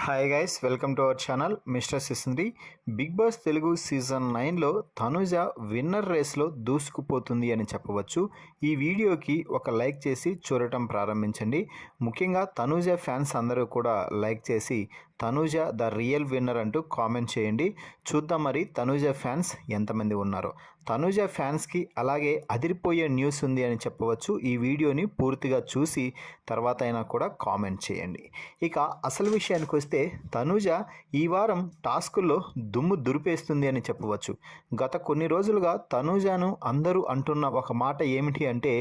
Hi guys, welcome to our channel Mr Sisindri. Big Boss Telugu season 9లో Tanuja winner రేస్లో దూసుకుపోతుంది అని చెప్పవచ్చు. ఈ వీడియోకి ఒక లైక్ చేసి చూడటం ప్రారంభించండి. ముఖ్యంగా తనుజ ఫ్యాన్స్ అందరూ కూడా లైక్ చేసి తనుజ ద రియల్ విన్నర్ అంటూ కామెంట్ చేయండి. చూద్దాం మరి తనుజ ఫ్యాన్స్ ఎంతమంది ఉన్నారో. తనుజ ఫ్యాన్స్కి అలాగే అదిరిపోయే న్యూస్ ఉంది అని చెప్పవచ్చు. ఈ వీడియోని పూర్తిగా చూసి తర్వాత అయినా కూడా కామెంట్ చేయండి. ఇక అసలు విషయానికి వస్తే తనుజ ఈ వారం టాస్కుల్లో దుమ్ము దురిపేస్తుంది అని చెప్పవచ్చు. గత కొన్ని రోజులుగా తనుజను అందరూ అంటున్న ఒక మాట ఏమిటి అంటే,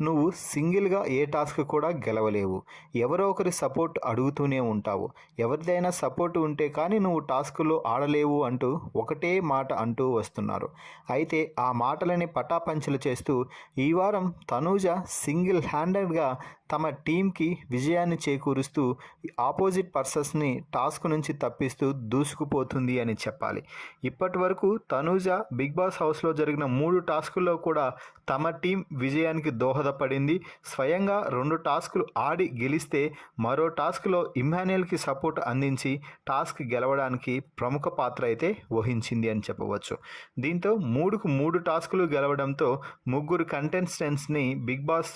నువ్వు సింగిల్గా ఏ టాస్క్ కూడా గెలవలేవు, ఎవరో ఒకరి సపోర్ట్ అడుగుతూనే ఉంటావు, ఎవరిదైనా సపోర్ట్ ఉంటే కానీ నువ్వు టాస్కుల్లో ఆడలేవు అంటూ ఒకటే మాట అంటూ వస్తున్నారు. అయితే ఆ మాటలని పటాపంచలు చేస్తూ ఈ వారం తనుజ సింగిల్ హ్యాండెడ్గా తమ టీంకి విజయాన్ని చేకూరుస్తూ ఆపోజిట్ పర్సన్స్ని టాస్క్ నుంచి తప్పిస్తూ దూసుకుపోతుంది అని చెప్పాలి. ఇప్పటి వరకు తనుజ బిగ్ బాస్ హౌస్లో జరిగిన 3 టాస్కుల్లో కూడా తమ టీం విజయానికి దోహదపడింది. స్వయంగా 2 టాస్కులు ఆడి గెలిస్తే మరో టాస్క్లో ఇమ్మాన్యుయల్కి సపోర్ట్ అందించి టాస్క్ గెలవడానికి ప్రముఖ పాత్ర అయితే వహించింది అని చెప్పవచ్చు. దీంతో 3 టాస్కులు గెలవడంతో 3 కంటెస్టెంట్స్ని Big Boss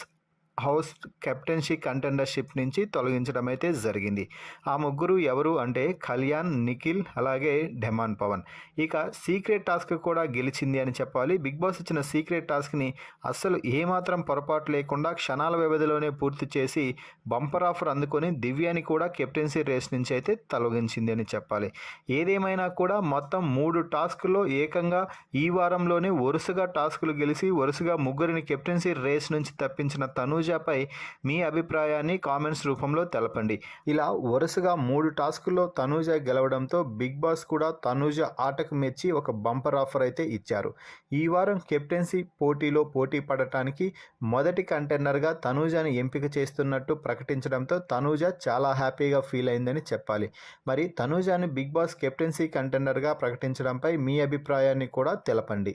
house captaincy contendership నుంచి తొలగించడం అయితే జరిగింది. ఆ 3 ఎవరు అంటే కళ్యాణ్, నిఖిల్ అలాగే డెమాన్ పవన్. ఇక సీక్రెట్ టాస్క్ కూడా గెలిచింది అని చెప్పాలి. బిగ్ బాస్ ఇచ్చిన సీక్రెట్ టాస్క్ని అస్సలు ఏమాత్రం పొరపాటు లేకుండా క్షణాల వ్యవధిలోనే పూర్తి చేసి బంపర్ ఆఫర్ అందుకొని దివ్యాని కూడా కెప్టెన్సీ రేస్ నుంచి అయితే తొలగించింది అని చెప్పాలి. ఏదేమైనా కూడా మొత్తం 3 టాస్కుల్లో ఏకంగా ఈ వారంలోనే వరుసగా టాస్కులు గెలిచి వరుసగా 3ని కెప్టెన్సీ రేస్ నుంచి తప్పించిన తనుజపై మీ అభిప్రాయాన్ని కామెంట్స్ రూపంలో తెలపండి. ఇలా వరుసగా 3 టాస్కుల్లో తనుజ గెలవడంతో బిగ్ బాస్ కూడా తనుజ ఆటకు మెచ్చి ఒక బంపర్ ఆఫర్ అయితే ఇచ్చారు. ఈ వారం కెప్టెన్సీ పోటీలో పోటీ పడటానికి మొదటి కంటెండర్గా తనుజని ఎంపిక చేస్తున్నట్టు ప్రకటించడంతో తనుజ చాలా హ్యాపీగా ఫీల్ అయిందని చెప్పాలి. మరి తనుజని బిగ్ బాస్ కెప్టెన్సీ కంటెండర్గా ప్రకటించడంపై మీ అభిప్రాయాన్ని కూడా తెలపండి.